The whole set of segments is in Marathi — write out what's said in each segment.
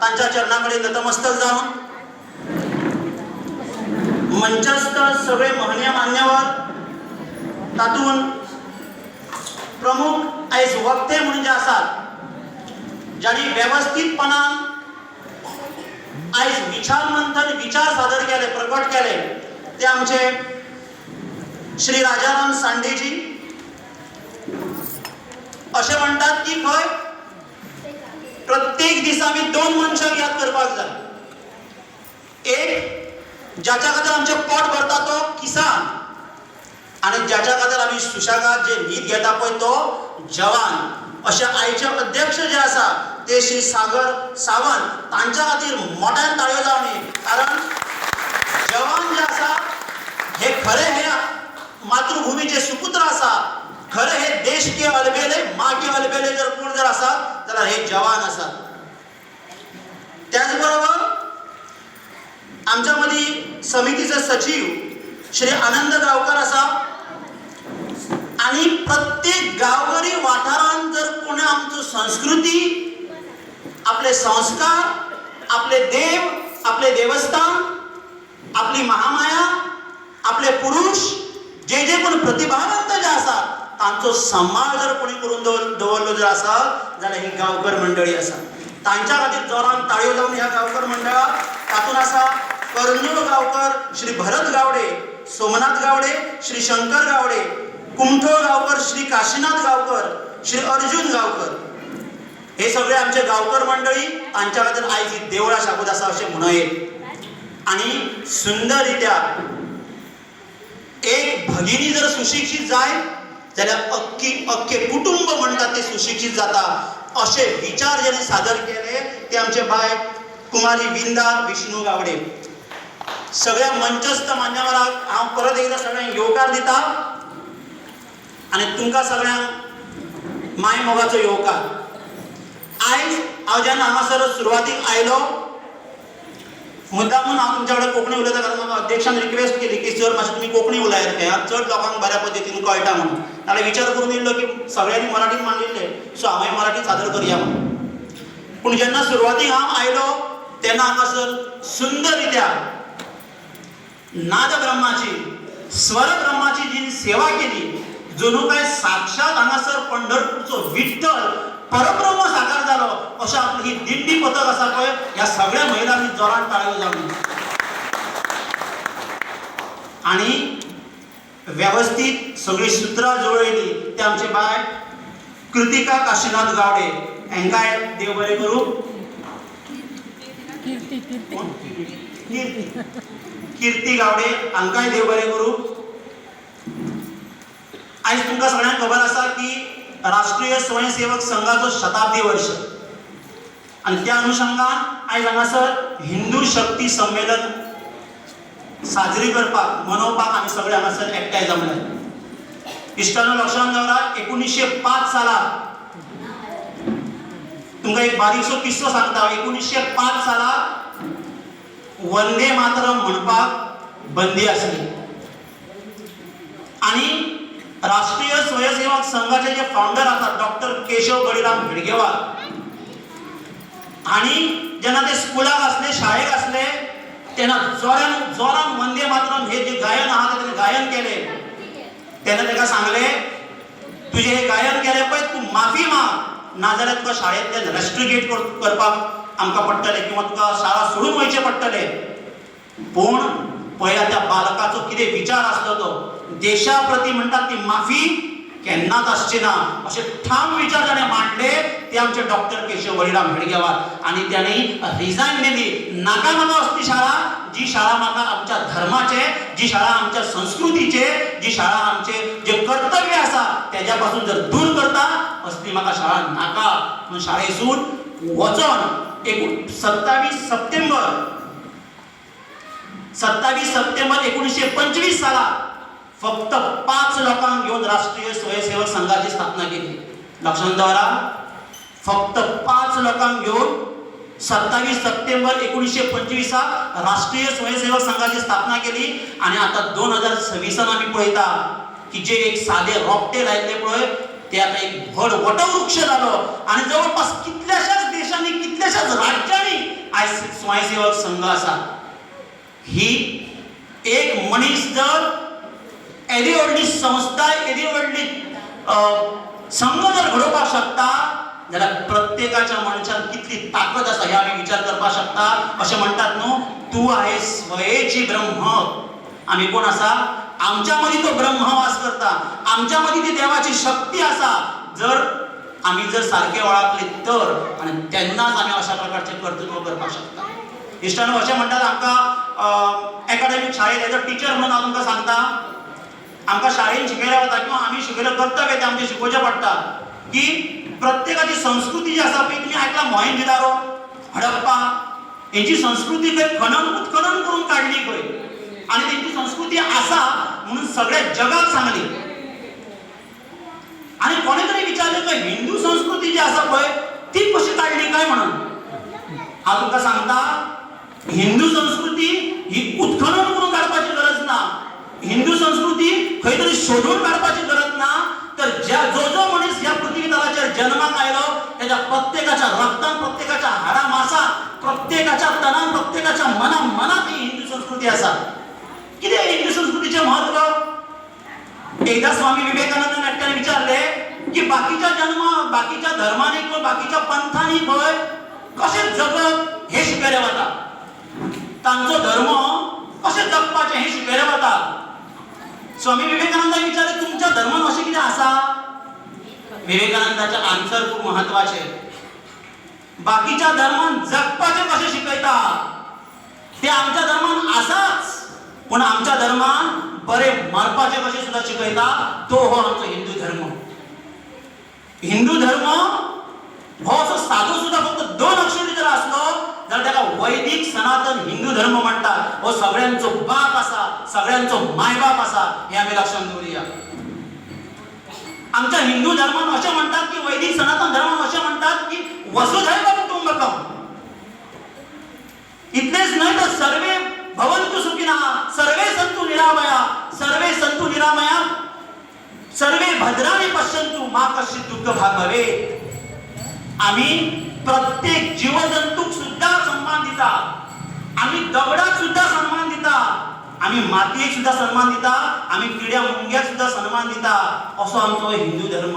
तांच्या चरणाकडे नतमस्तक जावन मंचस्थ सगळे महनीय मान्यवर तातून प्रमुख आयज वक्ते म्हणून जे आसात ज्यांनी व्यवस्थितपणान आयज विचार मंथन विचार सादर केले प्रकट केले ते आमचे श्री राजाराम सांडेजी असे म्हणतात की खंय प्रत्येक दिसा आमी दोन मनशांक याद करपाक जाय एक ज्याच्या खातीर आमचे पोट भरता तो किसान आणि ज्याच्या खातीर आमी सुशेगाद जे न्हीद घेता पळय तो जवान अशे आयचे अध्यक्ष जे आसा ते श्री सागर सावंत तांच्या खातीर मोठ्यान ताळयो जावनी कारण जवान जे आसा हे खरे हे मातृभूमीचे सुपुत्र आसा खरे हे देश के अलबेले माँ के अलबेले जर कोण जर आसात जाल्यार हे जवान आसात त्याचबरोबर आमच्या मदीं समितीचे सचिव श्री आनंद गांवकर आसा आणि प्रत्येक गांवकरी वाठारांत जर कोणी आमचो संस्कृती आपले संस्कार आपले देव आपले देवस्थान आपली महामाया आपले पुरुष जे जे कोण प्रतिभावंत जे आसात तांचो सांबाळ जर कोणी करून दवरलो जर आसत जाल्यार ही गांवकर मंडळी आसा तांच्या खातीर जोरान ताळयो जावन ह्या गांवकर मंडळाक तातूंत आसा कर्नूल गांवकर श्री भरत गावडे सोमनाथ गावडे श्री शंकर गावडे कुमठोळ गांवकर श्री काशीनाथ गांवकर श्री अर्जुन गांवकर हे सगळे आमचे गांवकर मंडळी तांच्या खातीर आयज ही देवळां शाबूत आसा अशें म्हणयेत आनी सुंदररित्या एक भगिनी जर सुशिक्षीत जाय जाल्यार अख्खे कुटुंब म्हणटात ते सुशिक्षीत जाता असे विचार जेणे सादर केले ते आमचे बाय कुमारी विंदा विष्णू गावडे सगळ्या मंचस्थ मान्यवरांक हांव परत एकदा सगळ्यांक येवकार दिता आनी तुमकां सगळ्यांक माय मोगाचो येवकार आयज हांव जेन्ना हांगासर सुरवातीक आयलो मुद्दामून हांव तुमच्या कडेन कोंकणी उलयता कारण म्हाका अध्यक्षान रिक्वेस्ट केली की सर मातशें तुमी कोंकणी उलयात काय चड लोकांक बऱ्या पद्दतीन कळटा म्हणून नाल्यार विचार करून येयल्लो की सगळ्यांनी मराठीन मांडिल्ले सो हांवें मराठीन सादर करया म्हणून पूण जेन्ना सुरवातीक हांव आयलो तेन्ना हांगासर सुंदररित्या नाद ब्रह्माची स्वर ब्रह्माची जी सेवा केली जणू काय साक्षात हांगासर पंढरपूरचो विठ्ठल परब्रह्म साकार जालो अशें आपली ही दिंडी पथक आसा पळय ह्या सगळ्या महिलांनी जोरान ताळयो जावनी आनी व्यवस्थीत सगळी सुत्रां जुळयली ते आमचे बाय कृतिका काशीनाथ गावडे हेंकाय देव बरें करूं कीर्ती गावडे हांकाय देव बरें करूं आयज तुमकां सगळ्यांक खबर आसा की राष्ट्रीय स्वयंसेवक संघाचो शताब्दी वर्ष आणि त्या अनुषंगान आयज हांगासर हिंदू शक्ती संमेलन साजरी करपाक मनोवपाक आमी सगळे हांगासर एकठांय जमले इश्टानो लक्षांत दवरात 1905 सालाक तुमकां एक बारीकसो किस्सो सांगता 1905 सालाक वंदे मातरम म्हणपाक बंदी आसली आणि राष्ट्रीय स्वयंसेवक संघाचे जे फाउंडर आसात डॉक्टर केशव बळीराम भिडगेवार आणि जेन्ना ते स्कुलाक आसले शाळेक आसले तेन्ना जोरान वंदे मातरम हे जे गायन आहा ते गायन केले तेन्ना ताका सांगले तुझे हे गायन केले पळय तूं माफी माग नाजाल्यार तुका शाळेंतल्यान रेस्ट्रिगेट करपाक आमकां पडटलें किंवा तुका शाळा सोडून वयचें पडटलें पूण पळया त्या बालकाचो कितें विचार आसलो तो देशा प्रती म्हणटात ती माफी केन्नाच आसची ना असे ठाम विचार ताणें मांडले ते आमचे डॉक्टर केशव बळीराम भिडगेवार आणि त्यांनी रिजायन दिली नाका म्हाका असली शाळा जी शाळा म्हाका आमच्या धर्माचे जी शाळा आमच्या संस्कृतीचे जी शाळा आमचे जे कर्तव्य आसा तेज्या पासून जर दूर करता असली म्हाका शाळा नाका म्हणून शाळेसून वचोन 27 सप्टेंबर 1925 सालाक फक्त 5 लोकांक घेऊन राष्ट्रीय स्वयंसेवक संघाची स्थापना केली लक्षात दवरा फक्त 5 लोकांक घेऊन 27 सप्टेंबर 1925 राष्ट्रीय स्वयंसेवक संघाची स्थापना केली आणि आता 2026 आम्ही पळयता की जे एक साधे रोपटे लायले पळय ते आता एक व्हड वटवृक्ष जालो आणि जवळपास कितल्याशाच देशांनी कितल्याशाच राज्यांनी आयज स्वयंसेवक संघ आसा ही एक मनीस जर एदी व्हडली संस्था एदी व्हडली संघ जर घडोवपाक शकता जाल्यार प्रत्येकाच्या मनशान कितली ताकद आसा हे आमी विचार करपाक शकता. अशें म्हणटात न्हू, तूं आहे स्वयेची ब्रह्म. आमी कोण आसा? आमच्या मदीं तो ब्रह्म वास करता, आमच्या मदीं ती देवाची शक्ती आसा. जर आमी जर सारके वळखले तर, आनी तेन्नाच आमी अशा प्रकारचे कर्तृत्व करपाक शकता. इश्टानो, अशें म्हणटात आमकां एकाडेमीक शाळेंत एज अ टिचर म्हणून हांव तुमकां सांगता, आमकां शाळेंत शिकयलें वता किंवा आमी शिकयलें कर्तव्य तें आमचें शिकोवचें पडटा की प्रत्येकाची संस्कृती जी आसा पळय, तुमी आयकलां मोहेंजोदारो, हडप्पा, हेची संस्कृती खंय खनन उत्खनन करून काडली खंय, आनी तेंची संस्कृती आसा म्हणून सगळ्या जगाक सांगली. आनी कोणे तरी विचारलें की हिंदू संस्कृती जी आसा पळय ती कशी काडली काय म्हणून. हांव तुमकां सांगता, हिंदू संस्कृती ही उत्खनन करून काडपाची गरज ना. हिंदू संस्कृती खंय तरी सोडून काडपाची गरज ना. तर जो जो मनीस ह्या पृथ्वी तलाचेर जन्माक आयलो त्याच्या प्रत्येकाच्या रक्तान, प्रत्येकाच्या हाडा मासात, प्रत्येकाच्या तनान, प्रत्येकाच्या मनात ही हिंदू संस्कृती आसा. कितें हिंदू संस्कृतीचें म्हत्व? एकदा स्वामी विवेकानंदान एकट्याने विचारले की बाकीच्या धर्मांनी किंवा बाकीच्या पंथांनी खंय कशें जगप हे शिकयलें वता, तांचो धर्म कशें जगपाचें हे शिकयलें वता. स्वामी विवेकानंदान विचारले, तुमच्या धर्मान अशें कितें आसा? विवेकानंदाचें आन्सर खूब म्हत्वाचें. बाकीच्या धर्मान जगपाचें कशें शिकयता ते आमच्या धर्मान आसाच, पूण आमच्या धर्मान बरें मरपाचें कशें सुद्दां शिकयता, तो हो आमचो हिंदू धर्म. हिंदू धर्म हो असो सादो सुद्दां फक्त 2 अक्षरी जर आसलो जाल्यार ताका वैदिक सनातन हिंदू धर्म म्हणटात. हो सगळ्यांचो बाप आसा, सगळ्यांचो मायबाप आसा, हे आमी लक्षात दवरुया. आमच्या हिंदू धर्मान अशें म्हणटात की वैदिक सनातन धर्मान अशें म्हणटात की वसुधैव कुटुंबकम. इतलेच न्हय तर सर्वे भवन्तु सुखिनः, सर्वे सन्तु निरामयाः, सर्वे सन्तु निरामयाः, सर्वे भद्राणि पश्यन्तु मा कश्चित् दुःखभाग् भवेत्. आम्ही प्रत्येक जीवजंतूक सुद्धा सन्मान दिता, आम्ही दगडाक सुद्धा सन्मान दिता, आम्ही मातयेक सुद्धा सन्मान दिता, आम्ही किड्या मुंग्याक सुद्धा सन्मान दिता. असो आमचो हिंदू धर्म.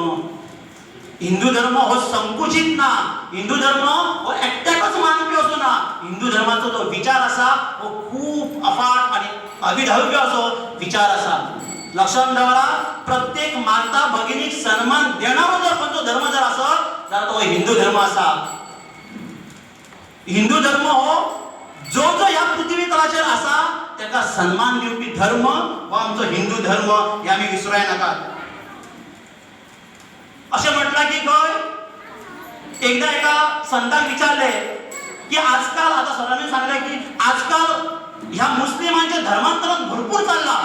हिंदू धर्म हो संकुचित ना, हिंदू धर्म हो एकट्याकच मानपी असो ना. हिंदू धर्माचो जो विचार आसा हो खूप अफाट आणि अविधाव्य असो विचार आसा. लक्षात दवरा, प्रत्येक माता भगिनीक सन्मान देणारो जर खंयचो धर्म जर आसत जाल्यार तो हिंदू धर्म आसा. हिंदू धर्म हो जो ह्या पृथ्वी तलाचेर आसा ताका सन्मान दिवपी धर्म हो आमचो हिंदू धर्म, हे आमी विसरूंक नाकात. अशें म्हटलां की खंय एकदा एका संताक विचारले की आजकाल, आता सरांनी सांगले की आजकाल ह्या मुस्लिमांचे धर्मांतरण भरपूर चालला,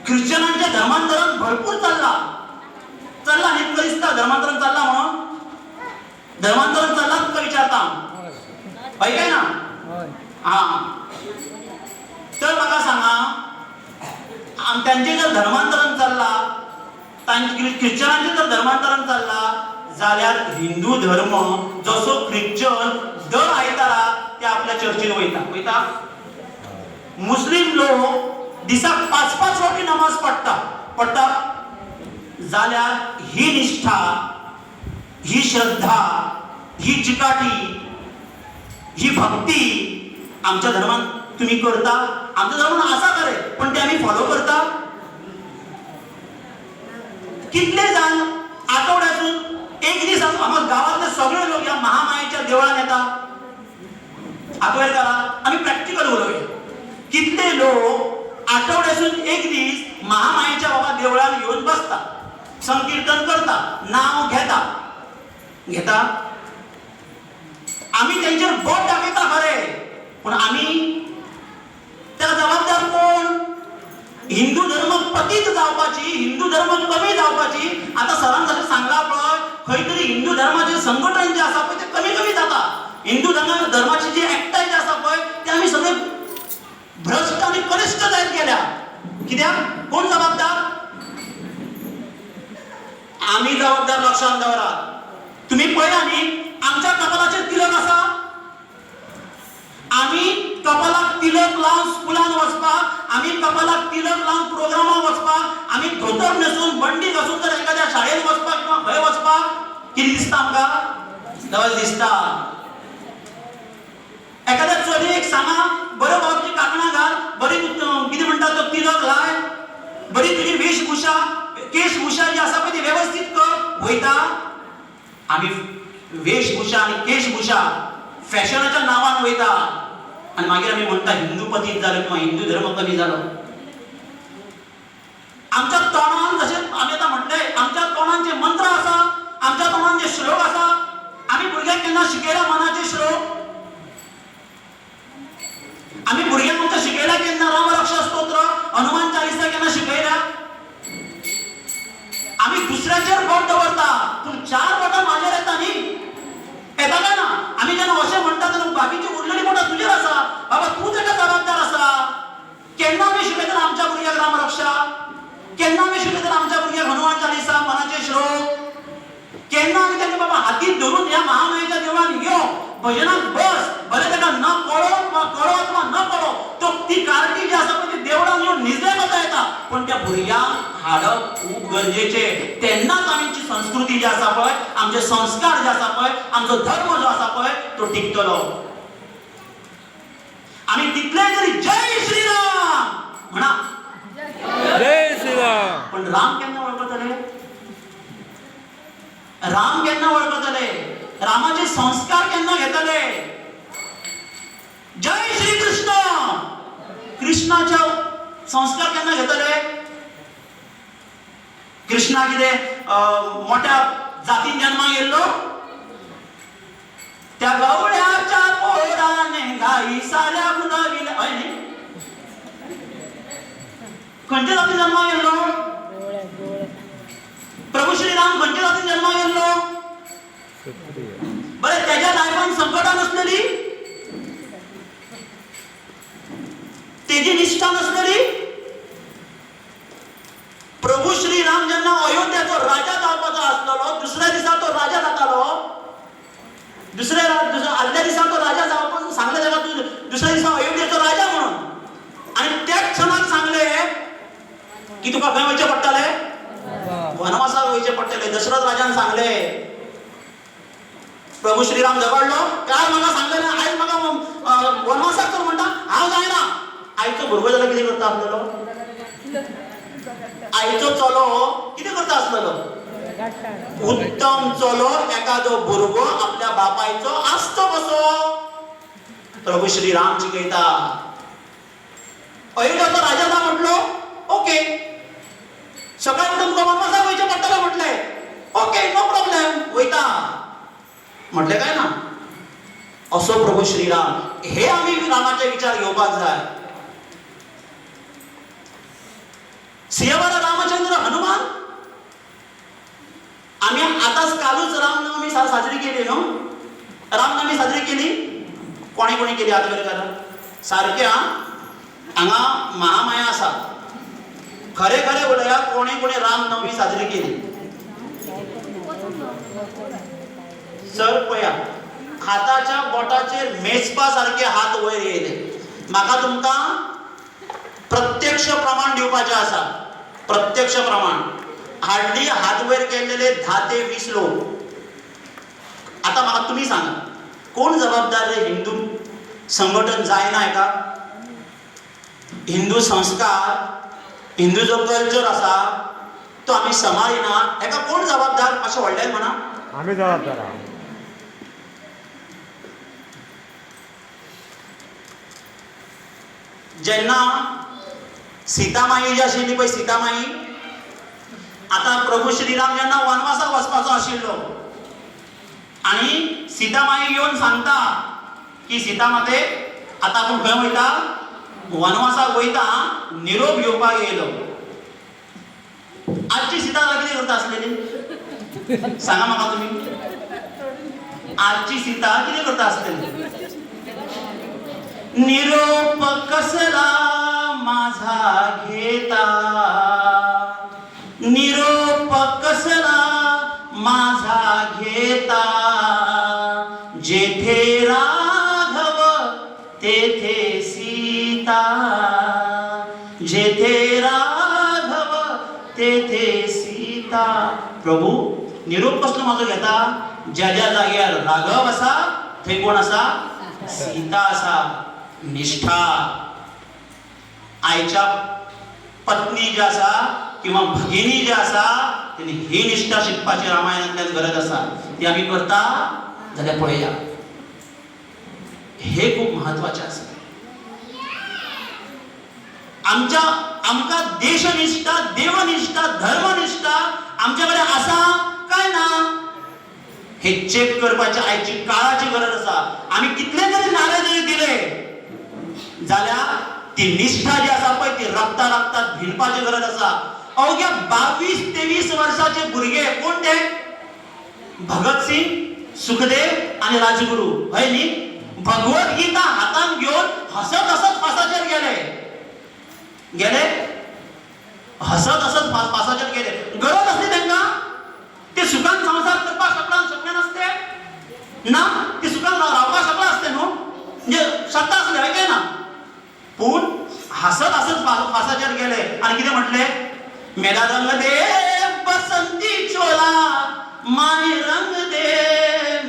ख्रिश्चनांचे धर्मांतरण भरपूर चालला न्ही. तुका दिसता धर्मांतरण चालला म्हणून? धर्मांतरण चालला तुका विचारता हय काय ना? तर म्हाका सांगा, त्यांचे जर धर्मांतरण चालला, ख्रिश्चनांचे जर धर्मांतरण चालला जाल्यार हिंदू धर्म जसो ख्रिश्चन दर आयतारा ते आपल्या चर्चीन वयता. मुस्लिम लोक दिसाक 5-5 फावटी नमाज पडटा जाल्यार ही निष्ठा, ही श्रद्धा, ही चिकाटी, ही भक्ती आमच्या धर्मान तुम्ही करता? आमच्या धर्मान आसा खरे, पण ते आम्ही फॉलो करता? कितले जाण आठवड्यातून एक दीस आमच्या गावातले सगळे लोक या महामायेच्या देवळान येतात. आठवड्यात करा, आम्ही प्रॅक्टिकल उलयया. कितले लोक आठवड्यातून एक दीस महामायेच्या बाबा देवळान येऊन बसता, संकीर्तन करता, नाव घेता. आम्ही त्यांच्यावर बोट दाखवता खरे, पण आम्ही त्याला जबाबदार कोण? हिंदू धर्म पतित जावपाची, हिंदू धर्म कमी जावपाची. आता सरांन जशें सांगला पळय, खंय तरी हिंदू धर्माचे संघटन जे आसा पळय ते कमी कमी जाता. हिंदू धर्माची जी एकठांय जी आसा पळय ते आम्ही सगळे भ्रष्ट आणि कनिष्ठ जायत गेल्या. कित्याक? कोण जबाबदार? आम्ही जबाबदार. लक्षात दवरात. तुम्ही पळया न्ही, आमच्या कपालाचेर तिलक आसा, कपालाक तिलक लावन प्रोग्रामाक वचपाक आमी धोतर न्हेसून बंडी घासून जर एखाद्या शाळेत वचपाक किंवा खंय वचपाक कितें दिसता आमकां लज दिसता. एखाद्या चलयेक सांगा बरो बाबची कांकणां घाल, बरी कितें म्हणटा तो तिलक लाय, बरी तुजी वेशभूषा केशभूषा जी आसा पळय ती व्यवस्थित कर, वयता. आमी वेशभूषा आणि केशभूषा फॅशनाच्या नावान वयता आणि मागीर आमी म्हणटा हिंदू पतीत जालो किंवा हिंदू धर्म कमी जालो. आमच्या तोंडान जशें आमी आतां म्हणटले आमच्या तोंडान जे मंत्र आसा, आमच्या तोंडान जे श्लोक आसा, आमी भुरग्यांक केन्ना शिकयला मनाचे श्लोक? आमी भुरग्यांक आमच्या शिकयला केन्ना रामरक्षा स्तोत्र, हनुमान चालीसा केन्ना शिकयला? आमी दुसऱ्याचेर बोट दवरता, पूण 4 बोटां म्हाजेर येता न्ही, येता काय ना? आमी जेन्ना अशें म्हणटा तेन्ना बाकीची उरलेली बोटां तुजेर आसा, बाबा तूं ताका जबाबदार आसा. केन्ना आमी शिकयता आमच्या भुरग्याक रामरक्षा? केन्ना आमी शिकयता आमच्या भुरग्याक हनुमान चालीसा, मनाचे श्लोक? केन्ना आमी तांकां बाबा हातीक धरून ह्या महामायेच्या देवळान यो, भजनाक बस, भले ताका न कळो किंवा न कळो, तो ती कार्टी जी आसा पळय ती देवळान येवन निजले करता येता, पण त्या भुरग्यांक हाडप खूब गरजेचे. तेन्नाच आमची संस्कृती जी आसा पळय, आमचे संस्कार जे आसा पळय, आमचो धर्म जो आसा पळय तो टिकतलो. आमी तितले जरी जय श्रीराम म्हणा, जय श्रीराम, पण राम केन्ना वळखतले? राम केन्ना वळखतले? रामाचे संस्कार केन्ना घेतले? जय श्री कृष्ण, कृष्णाचे संस्कार केन्ना घेतले? कृष्णा कितें मोठ्या जातीन जन्माक येयल्लो? त्या गवळ्याच्या पोराने गाई साऱ्या बुडविल्या, हय न्ही? खंयच्या जातीन जन्माक येयल्लो? प्रभू श्रीराम खंयच्या जातीन जन्माक येयल्लो? बरें, त्याच्या लायफान संकटां नसलेली, तेजी निष्ठा नसलेली. प्रभू श्रीराम जेन्ना अयोध्याचो राजा जावपाचो आसलो, दुसऱ्या दिसा तो राजा जातालो, आदल्या दिसा तो राजा जावपाक सांगले तेका तूं दुसऱ्या दिसा अयोध्येचो राजा म्हणून, आणि त्याच क्षणाक सांगले की तुका खंय वयचें पडटलें? वनवासाक वयचें पडटलें. दशरथ राजान सांगले, प्रभू श्रीराम झगडलो, काल म्हाका सांगलें ना, आयज म्हाका वनवासाक चल म्हणटा, हांव जायना. आयचो भुरगो जाल्यार कितें करता आसलेलो? आयचो चलो कितें करता आसलेलो? उत्तम चलो एखादो भुरगो आपल्या बापायचो आसतो कसो? प्रभू श्रीराम शिकयता. अयोध्याचो राजा जा म्हटलो, ओके. सकाळी उठून तो वनवासाक वयचें पडटलें म्हटलें, ओके, नो प्रॉब्लेम, वयता म्हटलें काय ना. असो प्रभू श्रीराम. हे आमी रामाचे विचार घेवपाक जाय. सिंहवाला रामचंद्र हनुमान, आम्ही आताच कालूच रामनवमी साजरी केली न्हू. रामनवमी साजरी केली, कोणी कोणी केली हात वर करा. सारक्या हांगा महामाया आसा, खरे खरे उलया, कोणी कोणी रामनवमी साजरी केली? सर पया, हाताच्या बोटाचेर मेजपा सारखे हात वयर येयले. म्हाका तुमकां प्रत्यक्ष प्रमाण दिवपाचें आसा. प्रत्यक्ष प्रमाण हार्डली हात वयर केलेले 10 ते 20 लोक. आता म्हाका तुमी सांगा, कोण जबाबदार रे? हिंदू संघटन जायना हेका? हिंदू संस्कार, हिंदू जो कल्चर आसा तो आमी सांबाळिना, हेका कोण जबाबदार? अशें व्हडल्यान म्हणा, आमी जबाबदार आहोत. जेन्ना सीतामाई जी आशिल्ली पळय, सीतामाई, आता प्रभू श्रीराम जेन्ना वनवासाक वचपाचो आशिल्लो आणि सीतामाई येवन सांगता की सीतामाते आता आपूण खंय वयता? वनवासाक वयता, निरोप घेवपाक येयलो. आजची सीता कितें करता आसलेली? सांगा म्हाका तुमी. आजची सीता कितें करता आसलेली? निरोप कसला माझा घेता, निरोप कसला माझा घेता, जेथे राघव तेथे सीता, जे दिता प्रभू निरोप कसलो माझो घेता ज्या ज्या जाग्यार राघव आसा थंय कोण आसा सीता आसा निष्ठा आईच्या पत्नी जी आसा किंवा भगिनी जी आसा तिने ही निष्ठा शिकपाची रामायणांतल्यान गरज आसा ती आमी करता जाल्यार पळया हे खूप महत्वाचे आसा आमका देशनिष्ठा देवनिष्ठा धर्मनिष्ठा आमच्याकडे आसा काय ना हे चेक करपाची आयची काळाची गरज आसा आमी कितले तरी नारे जरी दिले जाल्यार ती निष्ठा जी आसा पळय ती रक्ता रक्तात भिनपाची गरज आसा अवघ्या 22-23 वर्षाचे भुरगे कोण ते भगतसिंग सुखदेव आणि राजगुरू हय न्ही भगवत गीता हातान घेऊन हसत हसत फासाचेर गेले हसत हसत फासाचेर गेले गरज असते त्यांना ते सुखान संसार करपाक शकले नसते ना ते सुखान रावपाक शकले असते न्हू म्हणजे शकता असले हय काय ना पूण हसत हसत फासाचेर गेले आणि कितें म्हटले मेरा रंग दे बसंती चोला माय रंग दे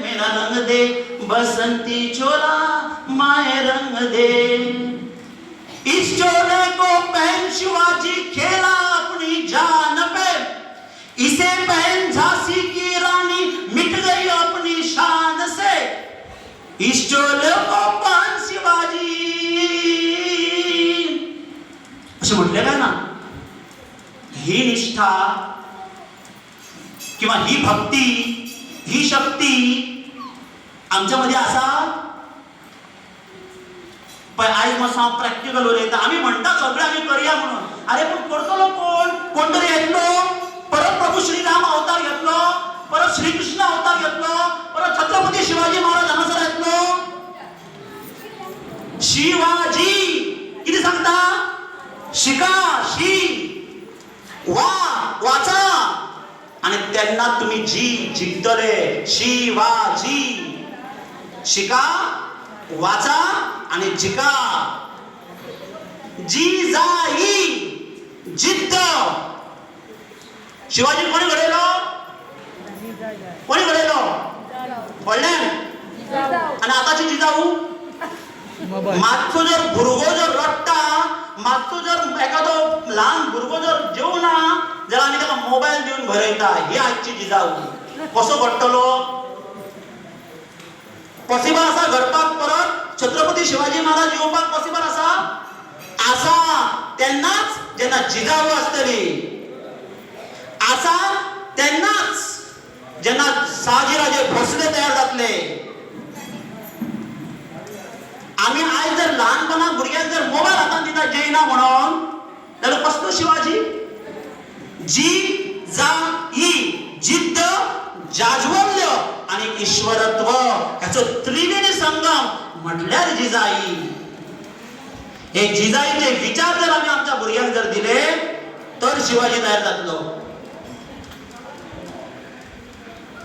मेरा रंग दे बसंती चोला माय रंग दे इस चोले को पहन शिवाजी खेला अपनी जान पे इसे पहन झांसी की रानी मिट गई अपनी शान से इस चोले को पहन शिवाजी असे म्हटले काय ना ही निष्ठा किंवा ही भक्ती ही शक्ती आमच्यामध्ये असा पण आज मग प्रॅक्टिकल उलयता आम्ही म्हणता सगळं आम्ही करूया म्हणून अरे पण करतलो कोणतरी येतलो परत प्रभू श्रीराम अवतार घेतलो परत श्रीकृष्ण अवतार घेतलो परत छत्रपती शिवाजी महाराज हांगासर येतलो शिवाजी किती सांगता शिका वाचा आणि त्यांना तुम्ही जिंकतले शिवाजी शिका वाचा आणि जिका जिजाई जिद्द शिवाजी कोणी घडयलो व्हडल्यान आणि आताची जिजाऊ मातसो जर भुरगो जर रडटा मातसो जर एखादो ल्हान भुरगो जर जेवना जाल्यार आमी ताका मोबायल दिवन भरयता ही आजची जिजाऊ कसो घडटलो पॉसिबल आसा घडपाक परत छत्रपती शिवाजी महाराज येवपाक पॉसिबल आसा तेन्नाच जेन्ना जिजाऊ आसतली आसा तेन्नाच जेन्ना शहाजीराजे भोसले तयार जातले आम्ही आज जर लहानपणात भुरग्यांक जर मोबाईल हातान दिता जेयना म्हणून जाल्यार कसलो शिवाजी जिद्द जाज्वल्य आणि ईश्वरत्व याचो त्रिवेणी संगम म्हटल्यार जिजाई हे जिजाईचे विचार जर आम्ही आमच्या भुरग्यांक जर दिले तर शिवाजी तयार जातलो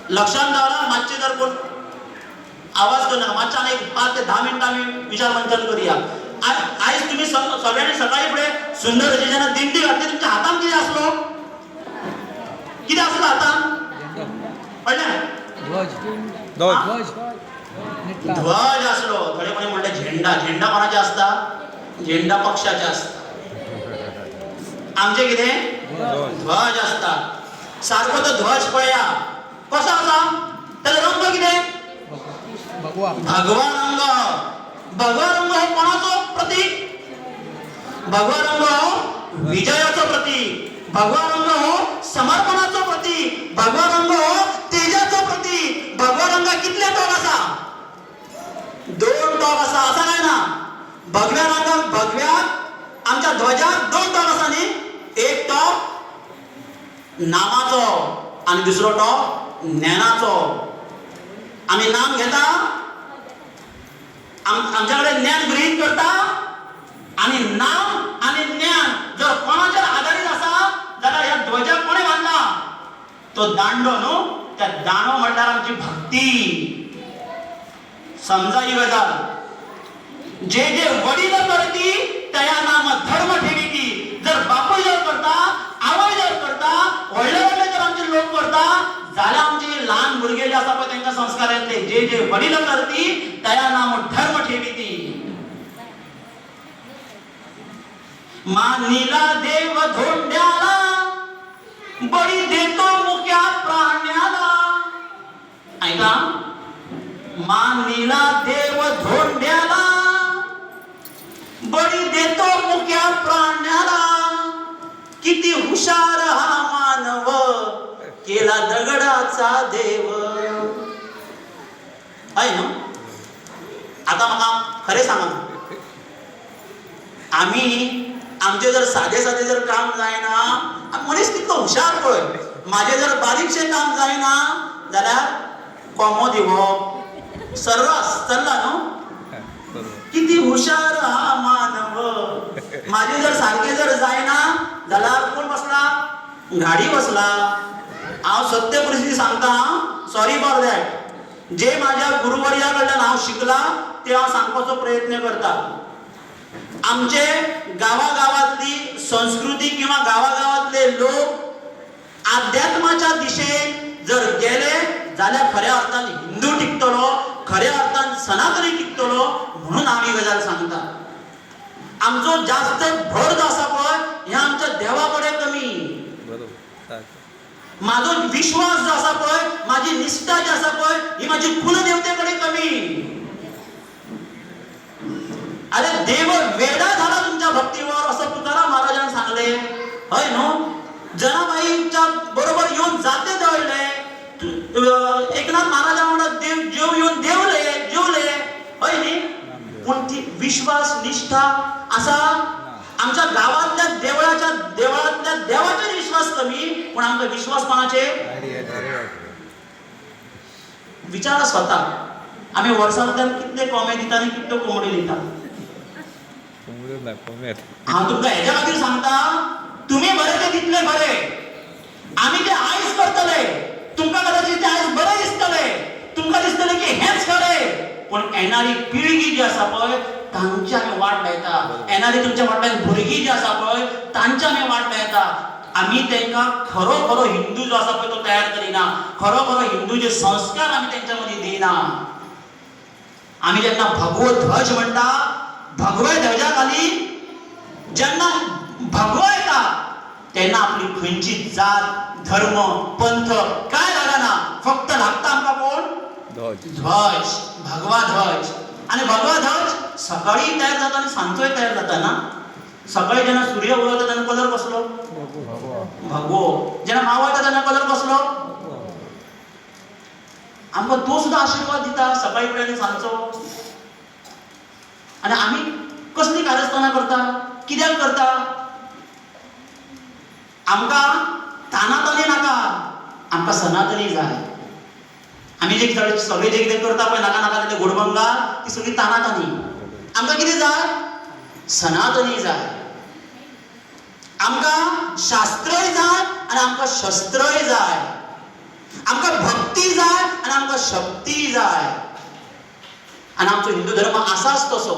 लक्षात दवरा मातशे जर कोण आवाज करना मातशे आनी 5 ते 10 मिनिटां आमी विचार मंथन करूया आज तुम्ही सगळ्यांनी सकाळी फुडें सुंदर अशी जेन्ना दिंडी घातली तुमच्या हातान कितें आसलो हातान कळ्ळें ध्वज आसलो थोडे कोणी म्हणले झेंडा कोणाचे आसता झेंडा पक्षाचे आसता आमचे कितें ध्वज आसता सारको तो ध्वज पळया कसो आसा त्याला रंग कितें भगवा रंग हो कोणाचो प्रतीक भगवा रंग हो विजयाचो प्रतीक भगवा रंग हो समर्पणाचो प्रतीक भगवा रंग हो तेजाचो प्रतीक भगवा रंगाक कितले टोक आसा 2 टोक आसा काय ना भगव्या रंगाक भगव्याक आमच्या ध्वजाक 2 टोक आसा न्ही एक टोक नामाचो आणि दुसरो टोक ज्ञानाचो आम्ही नाम घेता आमच्याकडे ज्ञान ग्रहीत करता आणि नाम आणि ज्ञान जर कोणाच्या आधारित असा जाल्यार ह्या ध्वजाक कोणे बांधला तो दांडो न्हू त्या दांडो म्हणल्यार आमची भक्ती समजा ही गजाल जे वडील करती त्या नाम धर्म ठेवीती जर बापूय जर करता आवय जर करता व्हडले जर लोक करता जाल्यार आमचे ल्हान भुरगे जे आसा पळय तांकां संस्कार येतले. जे जे वडील करती तया नाम धर्म ठेविती. मानिला देव धोंड्याला बळी देतो मुक्या प्राण्याला. ऐका, मानिला देव धोंड्याला बळी देतो मुक्या प्राण्याला. किती हुशार हा मानव केला दगडाचा देव. आहे ना. आता मला खरे सांगा, आम्ही आमचे जर साधे साधे जर काम जायना, मनीस तितलो हुशार पळय, माझे जर बारीकशे काम जायना जाल्यार कोमो दिवप सर्रास चल्ला न्हू. किती हुशार हा मानव. माझे जर सारखे जर जायना जाल्यार कोण बसला? गाडी बसला. हांव सत्य परिस्थिती सांगता, सॉरी फॉर दॅट. जे माझ्या गुरुवर्या कडल्यान हांव शिकला ते हांव सांगपाचो प्रयत्न करता. आमचे गावागावातली संस्कृती किंवा गावागावातले लोक अध्यात्माच्या दिशेन जर गेले जाल्यार खऱ्या अर्थान हिंदू टिकतलो, खऱ्या अर्थान सनातनी टिकतलो. म्हणून आम्ही गजाल सांगता. आमचो जास्त भर जो आसा पळय हे आमच्या देवा कडेन कमी. माझो विश्वास जो आसा पळय, माझी निष्ठा जी आसा पळय ही माझी कुलदेवते कडेन कमी. अरे देव वेडा झाला तुमच्या भक्तीवर असं तुकाराम महाराजांनी सांगले. हय न्हू. जनाबाईच्या बरोबर येऊन जाते दळले. एकनाथ महाराजा म्हणत देव जेव येऊन जेवले. हय न्ही. पण ती विश्वास निष्ठा असा आमच्या गावातल्या देवळातल्या देवाचेर विश्वास कमी, पण आमचा विश्वास कोणाचे? विचारा स्वतः. आम्ही वर्सांतल्यान कितले कोंबे दिता आनी कितल्यो कोंबडी दिता. हांव तुमकां हेच्या खातीर सांगता, तुम्ही बरे ते तितले बरे. आम्ही ते आयज करतले, तुमकां कदाचित ते आयज बरे दिसतले, तुमकां दिसतले की हेच खरे. पण येणारी पिळगी जी आसा पळय तांची आमी वाट लायता. येणारी तुमच्या फाटल्यान भुरगीं जी आसा पळय तांची आमी वाट लायता. आमी तांकां खरो खरो हिंदू जो आसा पळय तो तयार करिना. खरो खरो हिंदूचे संस्कार आमी तांच्या मदीं दिना. आमी जेन्ना भगवो ध्वज म्हणटा, भगवे ध्वजा खाली जेन्ना भगवो येता तेन्ना आपली खंयची जात धर्म पंथ काय लागना. फक्त लागता आमकां कोण? ध्वज. भगवा ध्वज. आणि भगवा ध्वज सकाळी तयार जाता आणि सांजोय तयार जाता ना. सकाळी जेन्ना सूर्य उगवता तेन्ना कलर कसलो? भगवो. जेन्ना मावळटा तेन्ना कलर कसलो? आमकां तो सुद्दां आशिर्वाद दिता सकाळी फुडें आनी सांजचो. आणि आम्ही कसली कारस्थाना करता? कित्याक करता? आमकां तानातानी नाका, आमकां सनातनी जाय. आम्ही जे सगळे जे कितें करता पळय नाका नाका ते घोडबंगार ती सगळी तानातानी. आमकां कितें जाय? सनातनी जाय. आमकां शास्त्रय जाय आणि आमकां शस्त्रय जाय. आमकां भक्ती जाय आणि आमकां शक्ती जाय. आणि आमचो हिंदू धर्म असाच तसो.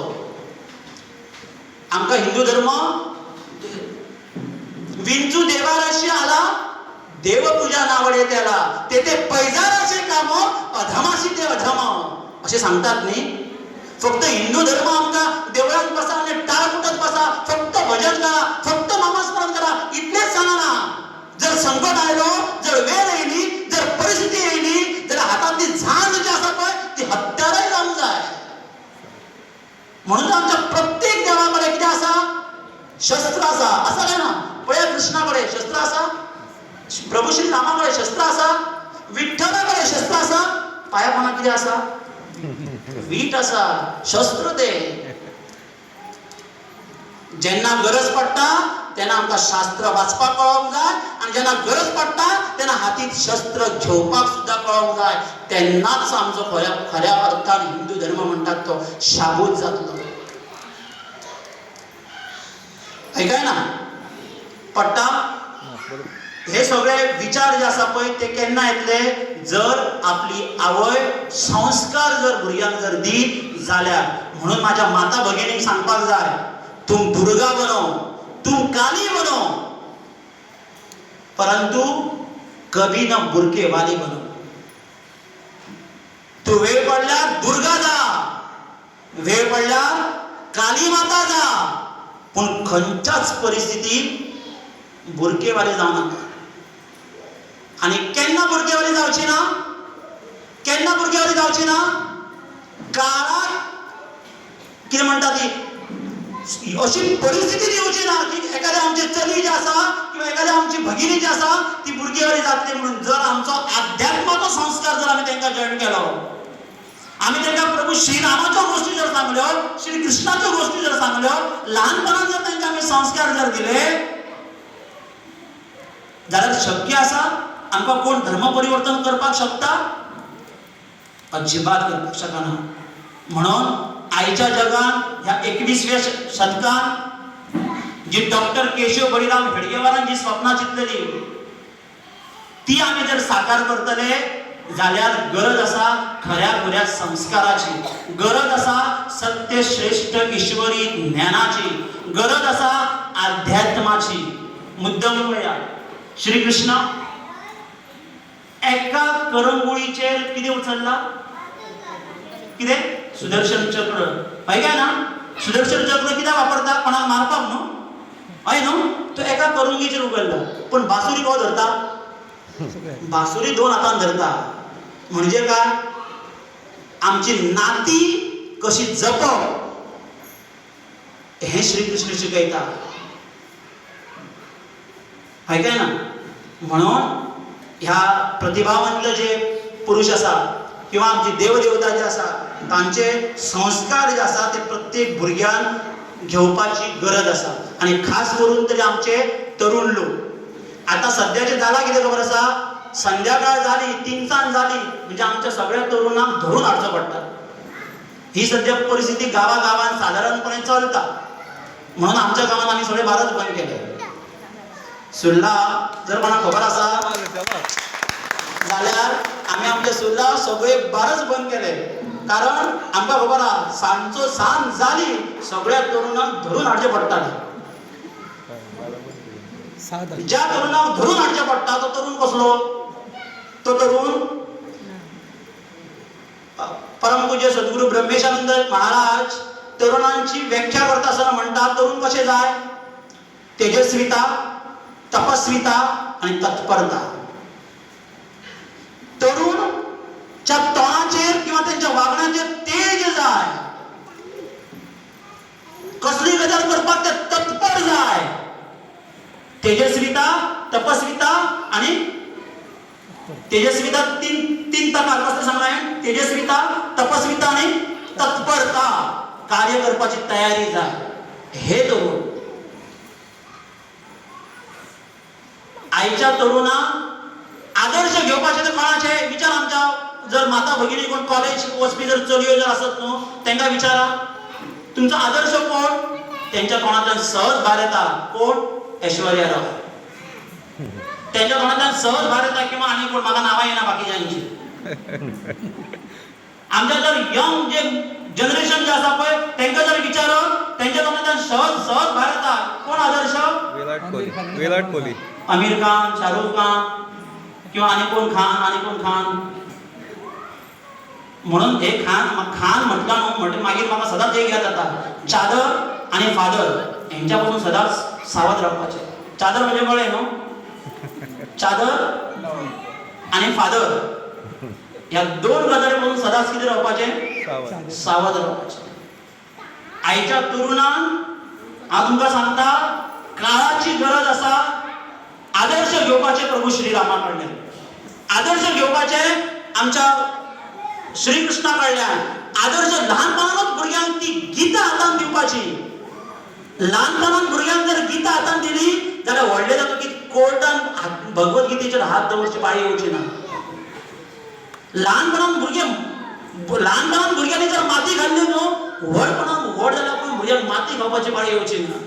आमकां हिंदू धर्म विंचू देवाराशी आला, देवपूजा नावडे त्याला, तेथे पैजाराचे काम, अधमाशी ते अधम असे सांगतात न्ही. फक्त हिंदू धर्म आमकां देवळात बसा आणि टाळ कुटत बसा, फक्त भजन करा, फक्त नामस्मरण करा इतलेच सांगना. जर संकट आयलो, जर वेळ येयली, जर परिस्थिती येयली जाल्यार हातातली झांज जी आसा पळय ती हत्यारय जावंक जाय. म्हणून आमच्या प्रत्येक देवाकडे कितें आसा? शस्त्र आसा. आसा काय ना? पळया कृष्णाकडे शस्त्र आसा, प्रभू श्री रामाकडे शस्त्र आसा, विठ्ठलाकडे शस्त्र आसा. पाया कोणाक कितें आसा? वीट आसा. शस्त्र ते. जेन्ना गरज पडटा तेन्ना आमकां शास्त्र वाचपाक कळोंक जाय आणि जेन्ना गरज पडटा तेन्ना हातीत शस्त्र घेवपाक सुद्दां कळोंक जाय. तेन्नाच आमचो खऱ्या अर्थान हिंदू धर्म म्हणटात तो शाबूत जातलो. ऐकाय ना? पडटा? हे सगळे विचार जे आसा पळय ते केन्ना येतले? जर आपली आवय संस्कार जर भुरग्यांक जर दी जाल्यार. म्हणून माझ्या माता भगिनीक सांगपाक जाय, तुम दुर्गा बनो, तुम काली बनो, परंतु कभी न बुरके वाली बनव. तू वेळ पडल्यार दुर्गा जा, वेळ पडल्यार काली माता जा, पण खंयच्याच परिस्थितीत बुरकेवाली जाऊ नका. आणि केन्ना बुरकेवाली जावची ना, केन्ना बुरकेवाली जावची ना, काळात कितें म्हणटा ती अशी परिस्थिती येवची ना की एखाद्या आमची चली जी आसा किंवा एखाद्या आमची भगिनी जी आसा ती बुरकेवाली जातली म्हणून. जर आमचो अध्यात्माचो संस्कार जर आमी तांकां जॉईन केलो, आमी तांकां प्रभू श्रीरामाच्यो गोश्टी जर सांगल्यो, श्री कृष्णाच्यो गोश्टी जर सांगल्यो, ल्हानपणांत जर तांकां आमी संस्कार जर दिले, जाल्यार शक्य आसा आमकां कोण धर्म परिवर्तन करपाक शकता? अजिबात करपाक शकना. म्हणून आयच्या जगान ह्या 21व्या शतकान जी डॉक्टर केशव बळीराम हेडगेवारान जी स्वप्नां चिंतलेली ती आमी जर साकार करतले जाल्यार गरज आसा खऱ्या खुऱ्या संस्काराची, गरज आसा सत्य श्रेष्ठ ईश्वरी ज्ञानाची, गरज आसा अध्यात्माची. मुद्दम पळया, श्री कृष्ण एका करंगुळीचेर कितें उचलला? कितें? सुदर्शन चक्र. हय काय ना? सुदर्शन चक्र कित्याक वापरता? कोणाक मारपाक न्हू, हय न्हू? तो एका करंगीचेर उगल्ला. पण बासुरी कोण धरता? बासुरी 2 हातान धरता. म्हणजे काय? आमची नाती कशी जपप हे श्री कृष्ण शिकयता. हय काय ना? म्हणून ह्या प्रतिभावंत जे पुरुष आसा किंवा आमची देवदेवता जे आसा तांचे संस्कार जे आसा ते प्रत्येक भुरग्यान घेवपाची गरज आसा. आणि खास करून तरी आमचे तरुण लोक. आता सध्याचे जाला कितें खबर आसा? संध्याकाळ जाली, 3 जाली म्हणजे आमच्या सगळ्या तरुणांक धरून हाडचो पडटा. ही सध्या परिस्थिती गावागावान साधारणपणे चलता. म्हणून आमच्या गावात आम्ही सगळे बारच बंद केले. सुर्ला जर कोणाक खबर आसा जाल्यार आमी आमचे सुर्ला सगळे बारच बंद केले. कारण आमकां खबर आहा सांजचो सांज जाली सगळ्या तरुणांक धरून हाडचे पडटाले. ज्या तरुणाक धरून हाडचे पडटा तो तरुण कसलो? तो तरुण परमपूज्य सद्गुरू ब्रह्मेशानंद महाराज तरुणांची व्याख्या करता आसतना म्हणटा तरुण कशे जाय? तेजस्विता, तपस्विता आणि तत्परता. तरुणच्या तोंडाचेर किंवा त्यांच्या वागण्याचेर तेज जाय. कसली गजाल करपाक ते तत्पर जाय. तेजस्विता, तपस्विता आणि तेजस्विता तीन प्रकार कसले सांगलां? तेजस्विता, तपस्विता आणि तत्परता. कार्य करपाची तयारी जाय. हे तरुण आयच्या तरुणांक आदर्श घेवपाचे ते कोणाचे? विचार आमच्या जर माता भगिनी कोण कॉलेज वचपी जर चलयो जर आसत न्हू तांकां विचारा तुमचो आदर्श कोण? त्यांच्या कोणातल्यान सहज भायर येता. कोण? ऐश्वर्या राव. त्यांच्या कोणातल्यान सहज भायर येता किंवा आनी कोण म्हाका नांवां येना बाकीच्यांची. आमच्या जर यंग जे जनरेशन जे आसा पळय तांकां जर विचारत त्यांच्या कोणातल्यान सहज भायर येता. कोण आदर्श? विराट कोहली, आमिर खान, शाहरुख खान किंवा आनी कोण खान. म्हणून हे खान म्हटला न्हू म्हणजे मागीर म्हाका सदांच एक याद जाता. चादर आणि फादर यांच्या पासून सदांच सावध रावपाचे. चादर म्हणजे कळ्ळें न्हू? चादर आणि फादर ह्या 2 गजाली पासून सदांच कितें रावपाचें? सावध रावपाचें. आयच्या तरुणान हांव तुमकां सांगता काळाची गरज आसा. आदर्श घेवपाचे प्रभू श्रीरामा कडल्यान. आदर्श घेवपाचे आमच्या श्री कृष्णा कडल्यान. आदर्श ल्हानपणांत भुरग्यांक ती गीता हातान दिवपाची. ल्हानपणांत भुरग्यांक जर गीता हातान दिली जाल्यार व्हडले जातकीर कोर्टान भगवद्गीतेचेर हात दवरची पाळी येवची ना. ल्हानपणांत भुरग्यांनी जर माती घाल्ली न्हू व्हडपणांत व्हड जाल्यार पण भुरग्यांक माती खावपाची पाळी येवची ना.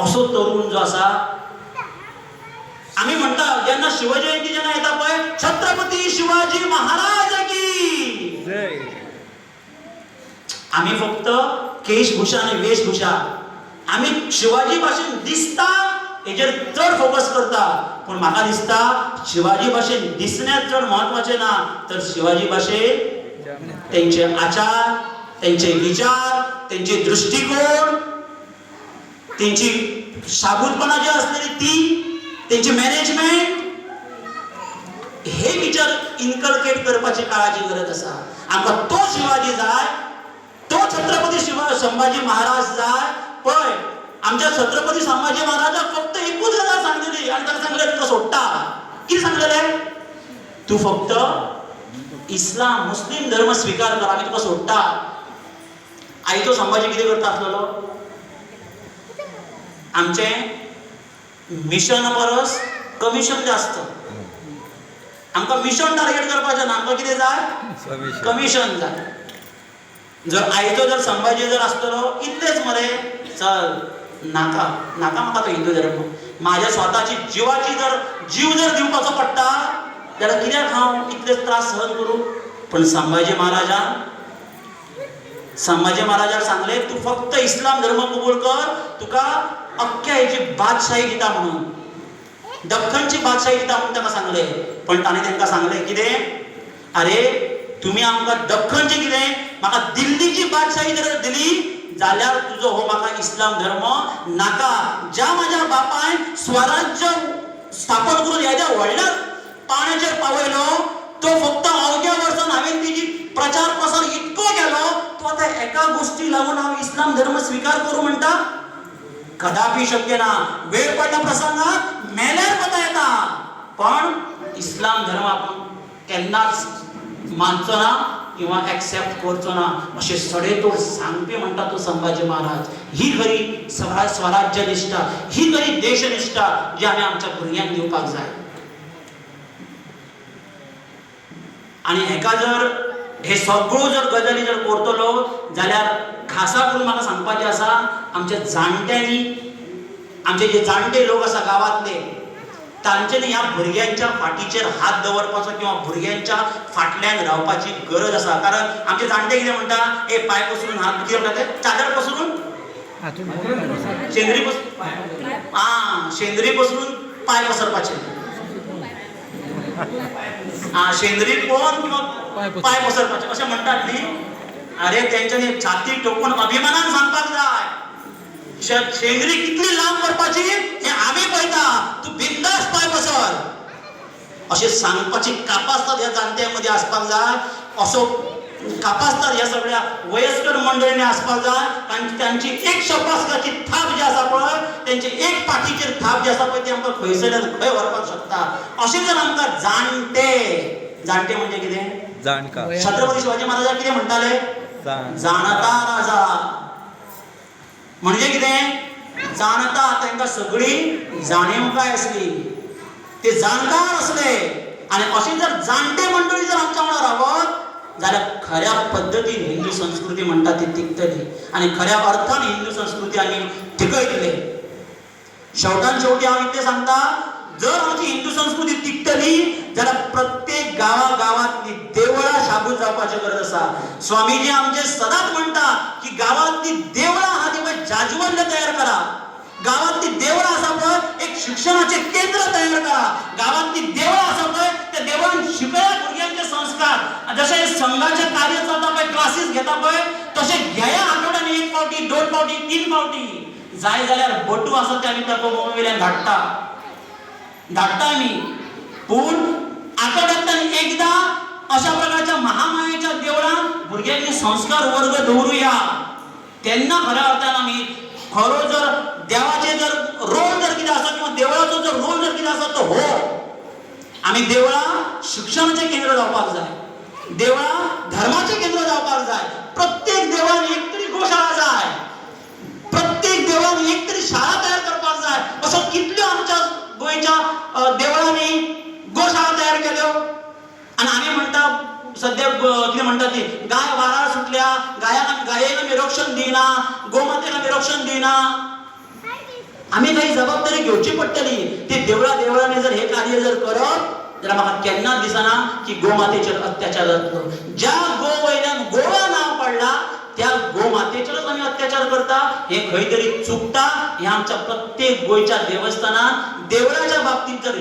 असो तरुण जो आसा आम्ही म्हणता जेन्ना शिवजयंती जेन्ना येता पळय छत्रपती शिवाजी महाराज की जय. आम्ही फक्त केशभूषा आणि वेशभूषा आम्ही शिवाजी भाशेन दिसता हेजेर चड फोकस करता. पूण म्हाका दिसता शिवाजी भाशेन दिसण्यात चड म्हत्वाचें ना, तर शिवाजी भाशेन तेंचे आचार, तेंचे विचार, तेंचे दृष्टिकोन, तेंची शाबूतपणा जी असलेली ती, तेंची मॅनेजमेंट, हे विचार इनकल्केट करपाची काळाची गरज आसा. आमकां तो शिवाजी जाय, तो छत्रपती संभाजी महाराज जाय. पळय, आमच्या छत्रपती संभाजी महाराजाक फक्त एकूच गजाल सांगलेली आनी ताका सांगलें तुका सोडटा. कितें सांगलेलें? तूं फक्त इस्लाम मुस्लीम धर्म स्वीकार कर, आमी तुका सोडटा. आयचो संभाजी कितें करता आसलेलो? आमचें मिशन परस कमिशन जास्त. आमकां मिशन टार्गेट करपाचें ना, आमकां कितें जाय? कमिशन जाय. जर आयचो जर संभाजी जर आसतलो इतलेंच मरे, चल नाका नाका म्हाका तो हिंदू धर्म, म्हाज्या स्वताची जिवाची जर जीव जर दिवपाचो पडटा जाल्यार कित्याक हांव इतले त्रास सहन करूं. पण संभाजी महाराजाक सांगलें तूं फक्त इस्लाम धर्म कबूल कर, तुका अख्ख्या हेची बादशाही दिता म्हणून, दख्खनची बादशाही दिता म्हणून ताका सांगलें. पण ताणें तांकां सांगलें कितें? अरे तुमी आमकां दख्खनची कितें, म्हाका दिल्लीची बादशाही जर दिली जाल्यार तुजो हो म्हाका इस्लाम धर्म नाका. ज्या म्हाज्या बापायन स्वराज्य स्थापन करून ह्या व्हडल्या पाण्याचेर पावयलो, तो फक्त अवघ्या वर्सान हांवें तेजी प्रचार प्रसार इतको केलो, तो आतां एका गोष्टी लागून हांव इस्लाम धर्म स्वीकार करूं म्हणटा? कदापि शक्य ना. वेळ पडल्या प्रसंगात मेल्यार कोता येता, पण इस्लाम धर्म आपण केन्नाच मानचो ना किंवा एक्सेप्ट करचो ना, अशें सडेतोड सांगपी म्हणटा तो संभाजी महाराज. ही खरी स्वराज्य निष्ठा, ही खरी देशनिष्ठा जी आमी आमच्या भुरग्यांक दिवपाक जाय. आनी हेका जर हे सगळ्यो जर गजाली जर करतलो जाल्यार खासा करून म्हाका सांगपाचें आसा, आमच्या जाणट्यांनी, आमचे जे जाणटे लोक आसा गांवांतले, तांच्यांनी ह्या भुरग्यांच्या फाटीचेर हात दवरपाचो किंवा भुरग्यांच्या फाटल्यान रावपाची गरज आसा. कारण आमचे जाणटे कितें म्हणटा, ए पांय पसरून हात कितें म्हणटा ते, चादर पसरून, शेंद्री पसरून, शेंद्री पसरून पांय पसरपाचे, शेंद्री पळोवन किंवा पांय पसरपाचे अशें म्हणटात न्ही. अरे तेंच्यांनी छाती ठोकून अभिमानान सांगपाक जाय, शेंद्री कितली लांब करपाची हे आमी पळयता, तूं बिंदास पांय पसर, अशें सांगपाची कापासतात ह्या जाणट्यांमध्ये आसपाक जाय. असो कापासतात ह्या सगळ्या वयस्कर मंडळींनी आसपाक जाय. कारण तांची एक शब्दाची थाप जी आसा पळय, तेंची एक पाठीचेर थाप जी आसा पळय, ती आमकां खंयसरल्यान खंय व्हरपाक शकता. अशें जर आमकां जाणटे म्हणजे कितें, जाणकार. छत्रपती शिवाजी महाराज कितें म्हणटाले, जाणता राजा म्हणजे कितें, जाणता, तांकां सगळी जाणीवकाय आसली, ते जाणकार असले. आनी अशी जर जाणटे मंडळी जर आमच्या वांगडा रावत जाल्यार खऱ्या पद्दतीन हिंदू संस्कृती म्हणटा ती टिकतली आनी खऱ्या अर्थान हिंदू संस्कृती आमी टिकयतले. शेवटान शेवटी हांव इतलें सांगता, जर आमची हिंदू संस्कृती टिकतली जाल्यार प्रत्येक गांवांतली देवळां शाबूत जावपाची गरज आसा. स्वामीजी आमचे सदांच म्हणटा की गांवांतली देवळां आहा ती पळय जाजवल्य तयार करा. गांवांतली देवळां आसा पळय एक शिक्षणाचे केंद्र तयार करा. गांवांतली देवळां आसा पळय त्या देवळान शिकया भुरग्यांचे संस्कार. जशे संघाचे कार्य चलता पळय, क्लासीस घेता पळय, तशे घेया आठवड्यान एक फावटी, 2 फावटी, 3 फावटी. जाय जाल्यार बटू आसा ते आमी ताका मोबायलान धाडटा आमी. पूण आठवड्यांतल्यान एकदा अशा प्रकारच्या महामायेच्या देवळान भुरग्यांनी संस्कार वर्ग दवरुया. तेन्ना खऱ्या अर्थान आमी खरो जर देवाचे जर रोल जर कितें आसा किंवा देवळाचो जर रोल जर कितें आसा तो हो. आमी देवळां शिक्षणाचें केंद्र जावपाक जाय, देवळां धर्माचें केंद्र जावपाक जाय. प्रत्येक देवळान एक तरी गोशाळा जाय, प्रत्येक देवळान एक तरी शाळा तयार करपाक जाय. असो कितल्यो आमच्या गोंयच्या देवळांनी गोशाळा तयार केल्यो. आनी आमी म्हणटा सद्या कितें म्हणटा ती गाय वाराळ सुटल्या, गायेक आमी रक्षण दिना, गोमातेक आमी रक्षण दिना. आमी काही जबाबदारी घेवची पडटली. ती देवळांनी जर हे कार्य जर करप जाल्यार म्हाका केन्नाच दिसना की गोमातेचेर अत्याचार जातलो. ज्या गो वयल्यान गोवा नांव पडला त्या गो मातेचेरच आम्ही अत्याचार करता हे खंय तरी चुकता. हे आमच्या प्रत्येक गोंयच्या देवस्थानात देवळाच्या बाबतीत जर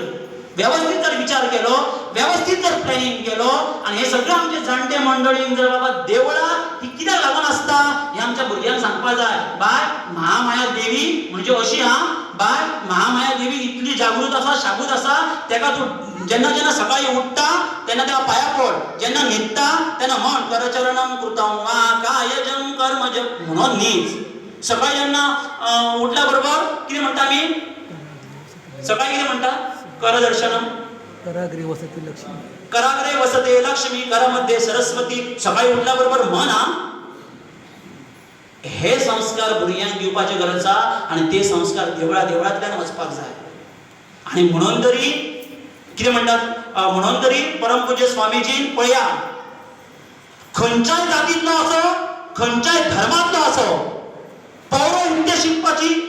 व्यवस्थित जर विचार केलो, व्यवस्थित जर प्लॅनिंग केलो आणि हे सगळे आमचे जाणटे मंडळींक जर बाबा देवळां ही कित्याक लागून आसता हे आमच्या भुरग्यांक सांगपा जाय. बाय महामाया देवी म्हणजे अशी बाय महामाया देवी इतली जागृत आसा, शाबूत आसा, तेका तूं जेन्ना जेन्ना सकाळी उठता तेन्ना तेका पाया पड, जेन्ना न्हिदता तेन्ना म्हण करचरणम कृतं वा कायजं कर्मजं म्हणून न्हीद. सकाळी जेन्ना उठल्या बरोबर कितें म्हणटा आमी? सकाळी कितें म्हणटा? करदर्शनम कराग्रे वसती लक्ष्मी, कराग्रे वसते लक्ष्मी करमध्ये सरस्वती. सकाळी उठल्या बरोबर म्हणा. हे संस्कार भुरग्यांक दिवपाची गरज आसा आणि ते संस्कार देवळांतल्यान वचपाक जाय. आणि म्हणून तरी कितें म्हणटात, म्हणून तरी परमपूज्य स्वामीजीन पळया खंयच्याय जातींतलो असो, खंयच्याय धर्मांतलो असो, पौरोहित्य शिकपाची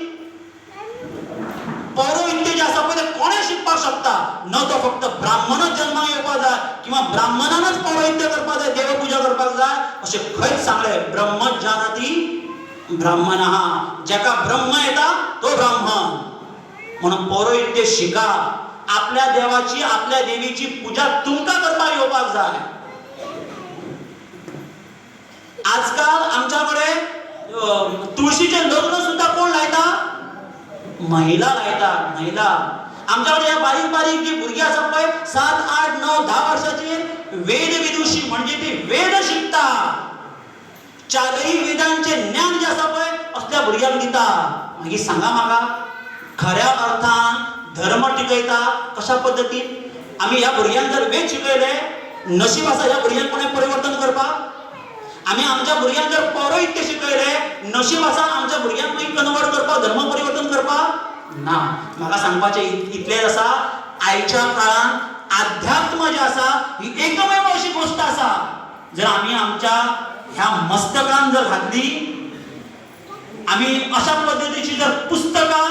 पौरोहित्य जे आसा पळय ते कोणें शिकपाक शकता. न तो फक्त ब्राह्मणच जन्माक येवपाक जाय किंवा ब्राह्मणानच पौरोहित्य करपाक जाय, देवपूजा करपाक जाय अशें खंयच सांगलें. ब्रह्मज्ञानाती ब्राह्मणः, जेका ब्रह्म येता तो ब्राह्मण. म्हणून पौरोहित्य शिका. आपल्या देवाची आपल्या देवीची पूजा तुमकां करपाक येवपाक जाय. आजकाल आमच्याकडे तुळशीचे लग्न सुद्धा कोण लायता? महिला लायतात. महिला आमच्याकडे या बारीक बारीक जी भुरगीं आसा पळय 7, 8, 9, 10 वर्षाची वेद विदुषी म्हणजे ती वेद शिकता. चारही वेदांचे ज्ञान जे आसा पळय असल्या भुरग्यांक दिता. मागीर सांगा म्हाका खऱ्या अर्थान धर्म टिकयता कशा पद्दतीन? आमी ह्या भुरग्यांक जर वेद शिकयले, नशीब आसा ह्या भुरग्यांक कोणें परिवर्तन करपाक? आमी आमच्या भुरग्यांक जर पौरोहित्य शिकयले, नशीब आसा आमच्या भुरग्यांक मागीर कन्वर्ट करपाक, धर्म परिवर्तन करपाक? ना. म्हाका सांगपाचें इतलेंच आसा, आयच्या काळान अध्यात्म जे आसा ही एकमेव अशी गोष्ट आसा जर आमी आमच्या ह्या मस्तकान जर घातली, आमी अशा पद्दतीची जर पुस्तकां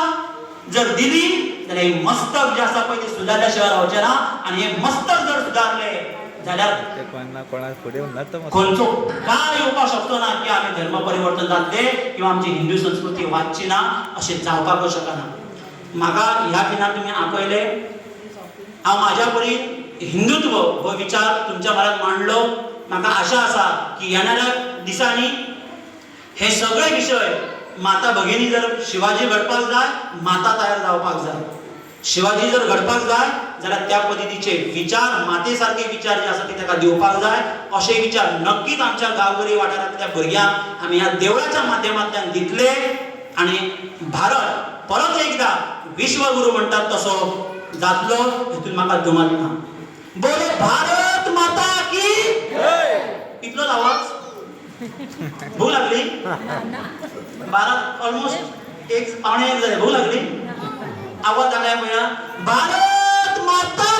जर दिली जाल्यार हे मस्तक जे आसा पळय ते सुदारल्या शिवाय रावचें ना. आनी हे मस्तक जर सुदारले जाल्यार खंयचो काळ येवपाक शकतो ना की आमी धर्म परिवर्तन जातले किंवा आमची हिंदू संस्कृती वाचची ना अशें जावपाक शकना. म्हाका ह्या खिणाक तुमी आपयले, हांव म्हाज्या परीन हिंदुत्व हो विचार तुमच्या म्हऱ्यांत मांडलो. म्हाका आशा आसा की येणाऱ्या दिसांनी हे सगळे विशय माता भगिनी जर शिवाजी घडपाक जाय, माता तयार जावपाक जाय. शिवाजी जर घडपाक जाय जाल्यार त्या पद्दतीचे विचार, माते सारखे विचार जे आसा ते ताका दिवपाक जाय. अशे विचार नक्कीच आमच्या गांवगिरी वाठारांतल्या भुरग्यांक आमी ह्या देवळाच्या माध्यमांतल्यान दितले आणि भारत परत एकदा विश्वगुरू म्हणटात तसो जातलो हेतून म्हाका दुमत ना. बोलो भारत माता की इतलोच आवाज? भूक लागली? 12 ऑलमोस्ट 1 पावणे 1 जाले. भूक लागली? आवाज जाल्या पळया. भारत माता